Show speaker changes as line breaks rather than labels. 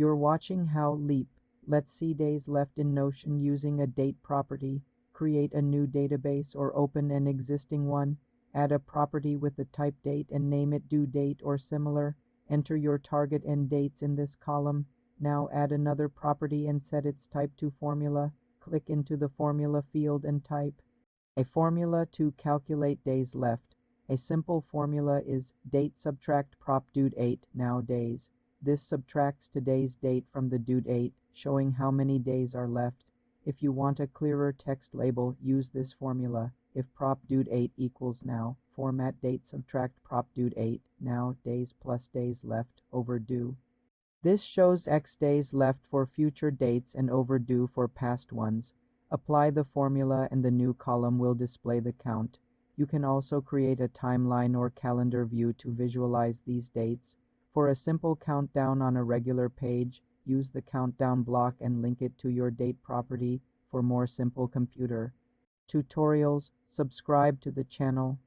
You're watching How Leap. Let's see days left in Notion using a date property. Create a new database or open an existing one. Add a property with the type date and name it due date or similar. Enter your target end dates in this column. Now add another property and set its type to formula. Click into the formula field and type a formula to calculate days left. A simple formula is date subtract prop due date, now days. This subtracts today's date from the due date, showing how many days are left. If you want a clearer text label, use this formula. If prop due date equals now, format date subtract prop due date, now days plus days left, overdue. This shows X days left for future dates and overdue for past ones. Apply the formula and the new column will display the count. You can also create a timeline or calendar view to visualize these dates. For a simple countdown on a regular page, use the countdown block and link it to your date property for more simple computer tutorials. Subscribe to the channel.